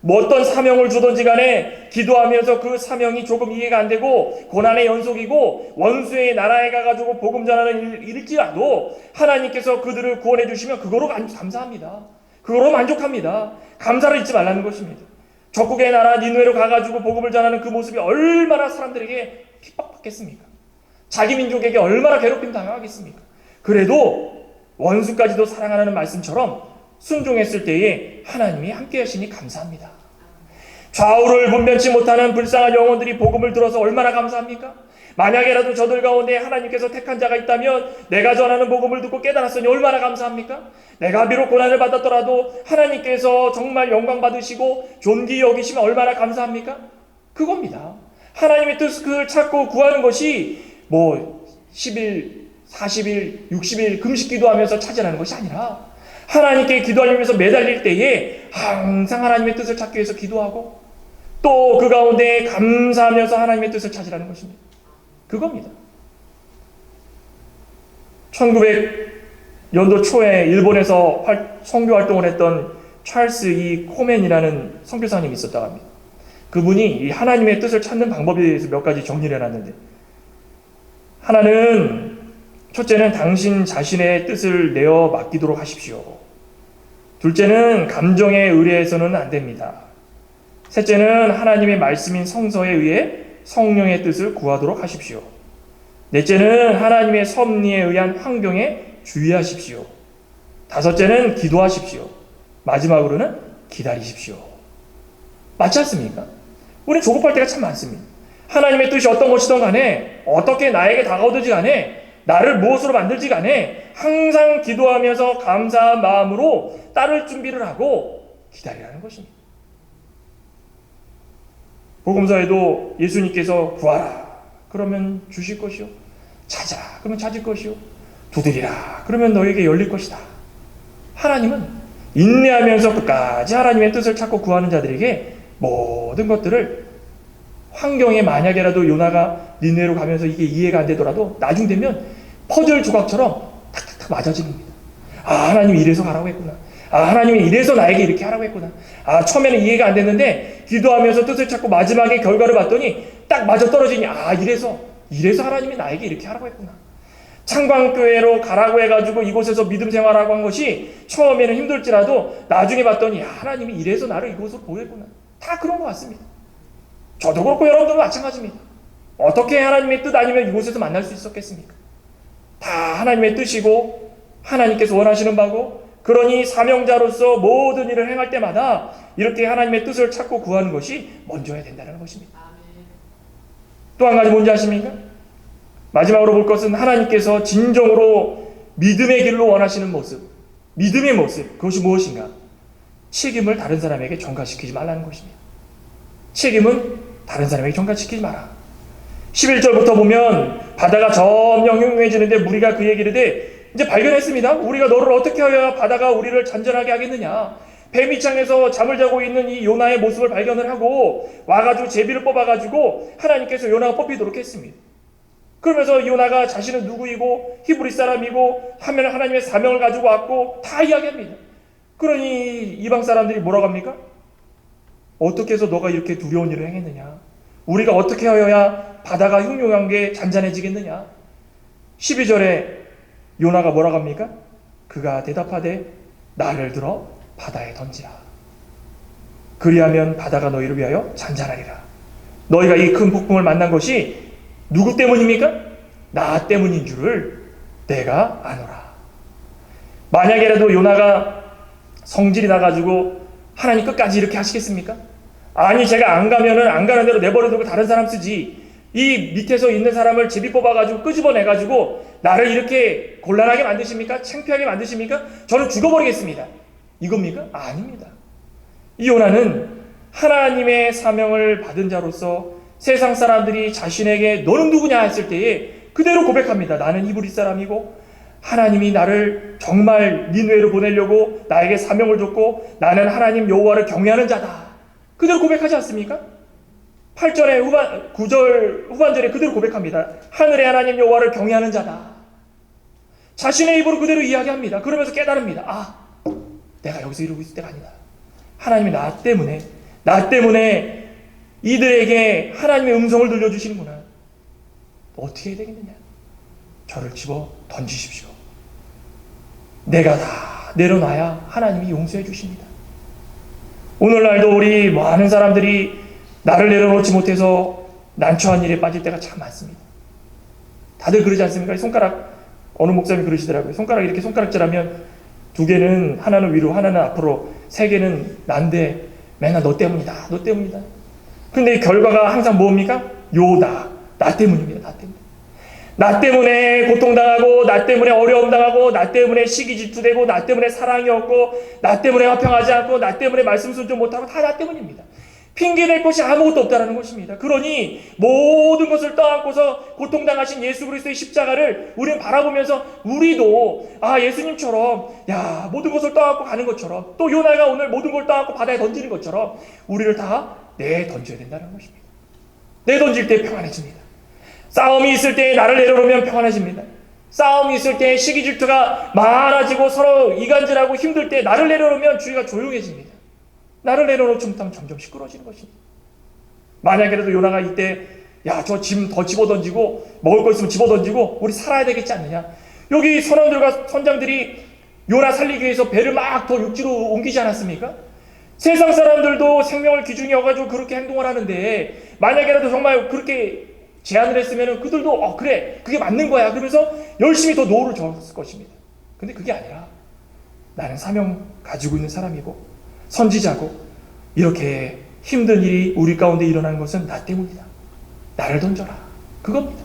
어떤 사명을 주든지 간에 기도하면서 그 사명이 조금 이해가 안 되고 고난의 연속이고 원수의 나라에 가가지고 복음 전하는 일일지라도 하나님께서 그들을 구원해 주시면 그거로 감사합니다. 그거로 만족합니다. 감사를 잊지 말라는 것입니다. 적국의 나라 니느웨로 가가지고 복음을 전하는 그 모습이 얼마나 사람들에게 핍박받겠습니까? 자기 민족에게 얼마나 괴롭힘 당하겠습니까? 그래도 원수까지도 사랑하라는 말씀처럼 순종했을 때에 하나님이 함께 하시니 감사합니다. 좌우를 분변치 못하는 불쌍한 영혼들이 복음을 들어서 얼마나 감사합니까? 만약에라도 저들 가운데 하나님께서 택한 자가 있다면 내가 전하는 복음을 듣고 깨달았으니 얼마나 감사합니까? 내가 비록 고난을 받았더라도 하나님께서 정말 영광 받으시고 존귀 여기시면 얼마나 감사합니까? 그겁니다. 하나님의 뜻을 찾고 구하는 것이 11 40일, 60일 금식 기도하면서 찾으라는 것이 아니라 하나님께 기도하면서 매달릴 때에 항상 하나님의 뜻을 찾기 위해서 기도하고 또 그 가운데 감사하면서 하나님의 뜻을 찾으라는 것입니다. 그겁니다. 1900년도 초에 일본에서 선교 활동을 했던 찰스 이 코맨이라는 선교사님이 있었다고 합니다. 그분이 이 하나님의 뜻을 찾는 방법에 대해서 몇 가지 정리를 해놨는데, 하나는 첫째는 당신 자신의 뜻을 내어 맡기도록 하십시오. 둘째는 감정에 의뢰해서는 안 됩니다. 셋째는 하나님의 말씀인 성서에 의해 성령의 뜻을 구하도록 하십시오. 넷째는 하나님의 섭리에 의한 환경에 주의하십시오. 다섯째는 기도하십시오. 마지막으로는 기다리십시오. 맞지 않습니까? 우리는 조급할 때가 참 많습니다. 하나님의 뜻이 어떤 것이든 간에 어떻게 나에게 다가오든지 간에 나를 무엇으로 만들지 간에 항상 기도하면서 감사한 마음으로 따를 준비를 하고 기다리라는 것입니다. 복음서에도 예수님께서 구하라 그러면 주실 것이요, 찾아 그러면 찾을 것이요, 두드리라 그러면 너에게 열릴 것이다. 하나님은 인내하면서 끝까지 하나님의 뜻을 찾고 구하는 자들에게 모든 것들을, 환경에 만약에라도 요나가 니느웨로 가면서 이게 이해가 안 되더라도 나중 되면 퍼즐 조각처럼 탁탁탁 맞아지는 겁니다. 아, 하나님이 이래서 가라고 했구나. 아, 하나님이 이래서 나에게 이렇게 하라고 했구나. 아, 처음에는 이해가 안 됐는데 기도하면서 뜻을 찾고 마지막에 결과를 봤더니 딱 맞아떨어지니, 아, 이래서 하나님이 나에게 이렇게 하라고 했구나. 창광교회로 가라고 해가지고 이곳에서 믿음 생활하고 한 것이 처음에는 힘들지라도 나중에 봤더니, 야, 하나님이 이래서 나를 이곳으로 보냈구나. 다 그런 것 같습니다. 저도 그렇고 여러분들도 마찬가지입니다. 어떻게 하나님의 뜻 아니면 이곳에서 만날 수 있었겠습니까? 다 하나님의 뜻이고 하나님께서 원하시는 바고, 그러니 사명자로서 모든 일을 행할 때마다 이렇게 하나님의 뜻을 찾고 구하는 것이 먼저야 된다는 것입니다. 또 한 가지 뭔지 아십니까? 마지막으로 볼 것은 하나님께서 진정으로 믿음의 길로 원하시는 모습, 믿음의 모습, 그것이 무엇인가? 책임을 다른 사람에게 전가시키지 말라는 것입니다. 책임은 다른 사람에게 전가시키지 마라. 11절부터 보면 바다가 점점 흉흉해지는데 무리가 그에게 이르되, 이제 발견했습니다. 우리가 너를 어떻게 하여야 바다가 우리를 잔잔하게 하겠느냐. 배 밑창에서 잠을 자고 있는 이 요나의 모습을 발견을 하고 와가지고 제비를 뽑아가지고 하나님께서 요나가 뽑히도록 했습니다. 그러면서 요나가 자신은 누구이고 히브리 사람이고 하면 하나님의 사명을 가지고 왔고 다 이야기합니다. 그러니 이방 사람들이 뭐라고 합니까? 어떻게 해서 너가 이렇게 두려운 일을 행했느냐. 우리가 어떻게 하여야 바다가 흉흉한 게 잔잔해지겠느냐. 12절에 요나가 뭐라고 합니까? 그가 대답하되 나를 들어 바다에 던지라. 그리하면 바다가 너희를 위하여 잔잔하리라. 너희가 이 큰 폭풍을 만난 것이 누구 때문입니까? 나 때문인 줄을 내가 아노라. 만약에라도 요나가 성질이 나가지고 하나님 끝까지 이렇게 하시겠습니까? 아니, 제가 안 가면은 안 가는 대로 내버려두고 다른 사람 쓰지. 이 밑에서 있는 사람을 제비 뽑아가지고 끄집어내가지고 나를 이렇게 곤란하게 만드십니까? 창피하게 만드십니까? 저는 죽어버리겠습니다. 이겁니까? 아닙니다. 이 요나는 하나님의 사명을 받은 자로서 세상 사람들이 자신에게 너는 누구냐 했을 때에 그대로 고백합니다. 나는 히브리 사람이고 하나님이 나를 정말 니느웨로 보내려고 나에게 사명을 줬고 나는 하나님 여호와를 경외하는 자다. 그대로 고백하지 않습니까? 8절에 9절 후반절에 그대로 고백합니다. 하늘의 하나님 여호와를 경외하는 자다. 자신의 입으로 그대로 이야기합니다. 그러면서 깨달습니다. 아, 내가 여기서 이러고 있을 때가 아니다. 하나님이 나 때문에 이들에게 하나님의 음성을 들려주시는구나. 어떻게 해야 되겠느냐? 저를 집어 던지십시오. 내가 다 내려놔야 하나님이 용서해 주십니다. 오늘날도 우리 많은 사람들이 나를 내려놓지 못해서 난처한 일에 빠질 때가 참 많습니다. 다들 그러지 않습니까? 손가락, 어느 목사님이 그러시더라고요. 손가락 이렇게 손가락질하면 두 개는 하나는 위로 하나는 앞으로, 세 개는 난데 맨날 너 때문이다. 너 때문이다. 근데 이 결과가 항상 뭡니까? 나 때문입니다. 나 때문에 고통당하고, 나 때문에 어려움 당하고, 나 때문에 시기 질투되고, 나 때문에 사랑이 없고, 나 때문에 화평하지 않고, 나 때문에 말씀 순종 못하고, 다 나 때문입니다. 핑계댈 것이 아무것도 없다는 것입니다. 그러니 모든 것을 떠안고서 고통당하신 예수 그리스도의 십자가를 우리는 바라보면서 우리도 예수님처럼 모든 것을 떠안고 가는 것처럼, 또 요나가 오늘 모든 걸 떠안고 바다에 던지는 것처럼 우리를 다 내던져야 된다는 것입니다. 내던질 때 평안해집니다. 싸움이 있을 때 나를 내려놓으면 평안해집니다. 싸움이 있을 때 시기 질투가 많아지고 서로 이간질하고 힘들 때 나를 내려놓으면 주위가 조용해집니다. 나를 내려놓지 못하면 점점 시끄러워지는 것입니다. 만약에라도 요나가 이때 저 짐 더 집어던지고 먹을 거 있으면 집어던지고 우리 살아야 되겠지 않느냐, 여기 선원들과 선장들이 요나 살리기 위해서 배를 막 더 육지로 옮기지 않았습니까? 세상 사람들도 생명을 기준이 여가지고 그렇게 행동을 하는데, 만약에라도 정말 그렇게 제안을 했으면 그들도 그래 그게 맞는 거야 그러면서 열심히 더 노를 줬을 것입니다. 근데 그게 아니라 나는 사명 가지고 있는 사람이고 선지자고 이렇게 힘든 일이 우리 가운데 일어나는 것은 나 때문이다. 나를 던져라. 그겁니다.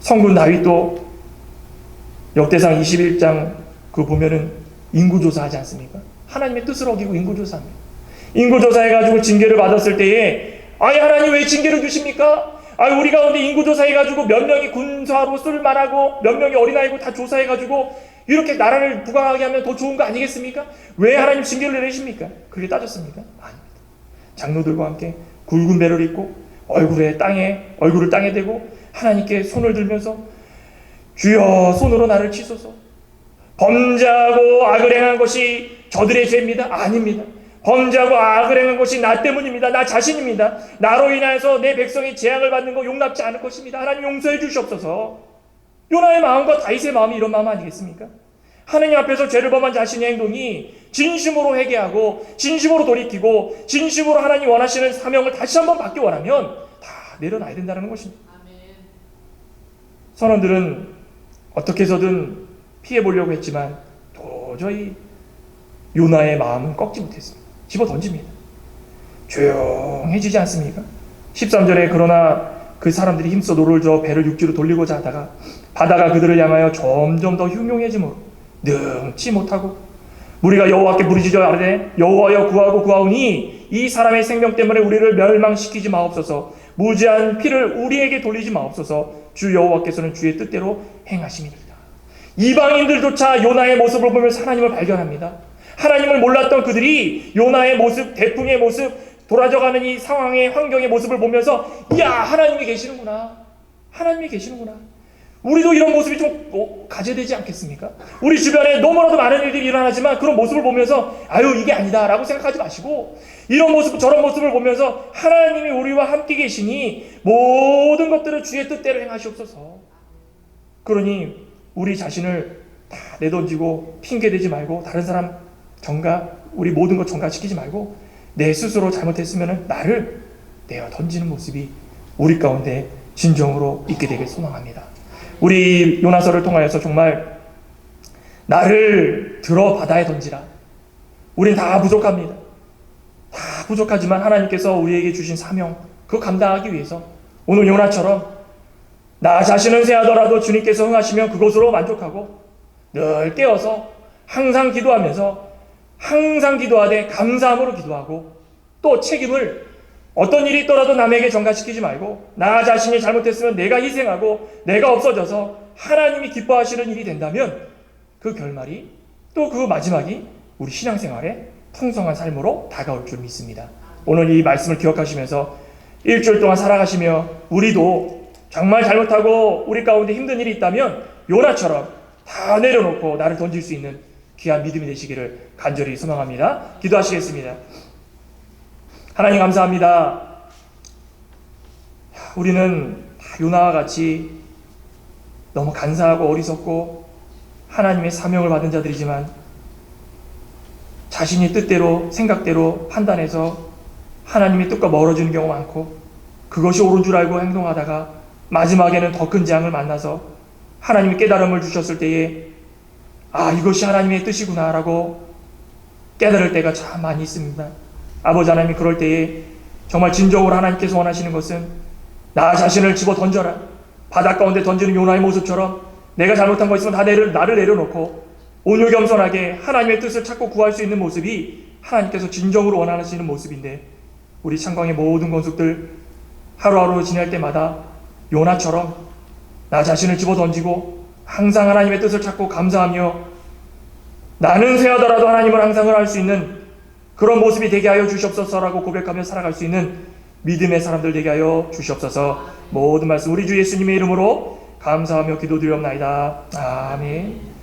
성군 다윗도 역대상 21장 그거 보면은 인구조사하지 않습니까? 하나님의 뜻을 어기고 인구조사합니다. 인구조사해가지고 징계를 받았을 때에 하나님 왜 징계를 주십니까? 우리 가운데 인구조사해가지고 몇 명이 군사로 쓸만하고 몇 명이 어린아이고 다 조사해가지고 이렇게 나라를 부강하게 하면 더 좋은 거 아니겠습니까? 왜 하나님 징계를 내리십니까? 그렇게 따졌습니까? 아닙니다. 장로들과 함께 굵은 배를 입고 얼굴을 땅에 대고 하나님께 손을 들면서 주여 손으로 나를 치소서. 범죄하고 악을 행한 것이 저들의 죄입니다. 아닙니다. 범죄하고 악을 행한 것이 나 때문입니다. 나 자신입니다. 나로 인하여서 내 백성이 재앙을 받는 거 용납지 않을 것입니다. 하나님 용서해 주시옵소서. 요나의 마음과 다윗의 마음이 이런 마음 아니겠습니까? 하느님 앞에서 죄를 범한 자신의 행동이 진심으로 회개하고 진심으로 돌이키고 진심으로 하나님 원하시는 사명을 다시 한번 받기 원하면 다 내려놔야 된다는 것입니다. 선원들은 어떻게 해서든 피해보려고 했지만 도저히 요나의 마음은 꺾지 못했습니다. 집어 던집니다. 조용해지지 않습니까? 13절에 그러나 그 사람들이 힘써 노를 저어 배를 육지로 돌리고자 하다가 바다가 그들을 향하여 점점 더 흉흉해지므로 능치 못하고 무리가 여호와께 부르짖어 아뢰되 여호와여 구하오니 이 사람의 생명 때문에 우리를 멸망시키지 마옵소서. 무지한 피를 우리에게 돌리지 마옵소서. 주 여호와께서는 주의 뜻대로 행하심이니이다. 이방인들조차 요나의 모습을 보면서 하나님을 발견합니다. 하나님을 몰랐던 그들이 요나의 모습, 대풍의 모습, 돌아져가는 이 상황의 환경의 모습을 보면서 하나님이 계시는구나. 하나님이 계시는구나. 우리도 이런 모습이 좀 가져되지 않겠습니까? 우리 주변에 너무나도 많은 일들이 일어나지만 그런 모습을 보면서 이게 아니다 라고 생각하지 마시고 이런 모습 저런 모습을 보면서 하나님이 우리와 함께 계시니 모든 것들을 주의 뜻대로 행하시옵소서. 그러니 우리 자신을 다 내던지고 핑계대지 말고 다른 사람 우리 모든 것 전가시키지 말고 내 스스로 잘못했으면 나를 내어 던지는 모습이 우리 가운데 진정으로 있게 되길 소망합니다. 우리 요나서를 통하여서 정말 나를 들어 바다에 던지라. 우린 다 부족합니다. 다 부족하지만 하나님께서 우리에게 주신 사명 그거 감당하기 위해서 오늘 요나처럼 나 자신은 세하더라도 주님께서 흥하시면 그것으로 만족하고 늘 깨어서 항상 기도하되 감사함으로 기도하고 또 책임을 어떤 일이 있더라도 남에게 전가시키지 말고 나 자신이 잘못했으면 내가 희생하고 내가 없어져서 하나님이 기뻐하시는 일이 된다면 그 결말이 또 그 마지막이 우리 신앙생활에 풍성한 삶으로 다가올 줄 믿습니다. 오늘 이 말씀을 기억하시면서 일주일 동안 살아가시며 우리도 정말 잘못하고 우리 가운데 힘든 일이 있다면 요나처럼 다 내려놓고 나를 던질 수 있는 귀한 믿음이 되시기를 간절히 소망합니다. 기도하시겠습니다. 하나님 감사합니다. 우리는 요나와 같이 너무 간사하고 어리석고 하나님의 사명을 받은 자들이지만 자신이 뜻대로 생각대로 판단해서 하나님의 뜻과 멀어지는 경우가 많고 그것이 옳은 줄 알고 행동하다가 마지막에는 더 큰 재앙을 만나서 하나님이 깨달음을 주셨을 때에 이것이 하나님의 뜻이구나 라고 깨달을 때가 참 많이 있습니다. 아버지 하나님이 그럴 때에 정말 진정으로 하나님께서 원하시는 것은 나 자신을 집어 던져라. 바닷 가운데 던지는 요나의 모습처럼 내가 잘못한 거 있으면 다 나를 내려놓고 온유 겸손하게 하나님의 뜻을 찾고 구할 수 있는 모습이 하나님께서 진정으로 원하시는 모습인데 우리 창광의 모든 건축들 하루하루 지낼 때마다 요나처럼 나 자신을 집어던지고 항상 하나님의 뜻을 찾고 감사하며 나는 쇠하더라도 하나님을 항상 할 수 있는 그런 모습이 되게 하여 주시옵소서라고 고백하며 살아갈 수 있는 믿음의 사람들 되게 하여 주시옵소서. 모든 말씀 우리 주 예수님의 이름으로 감사하며 기도드리옵나이다. 아멘.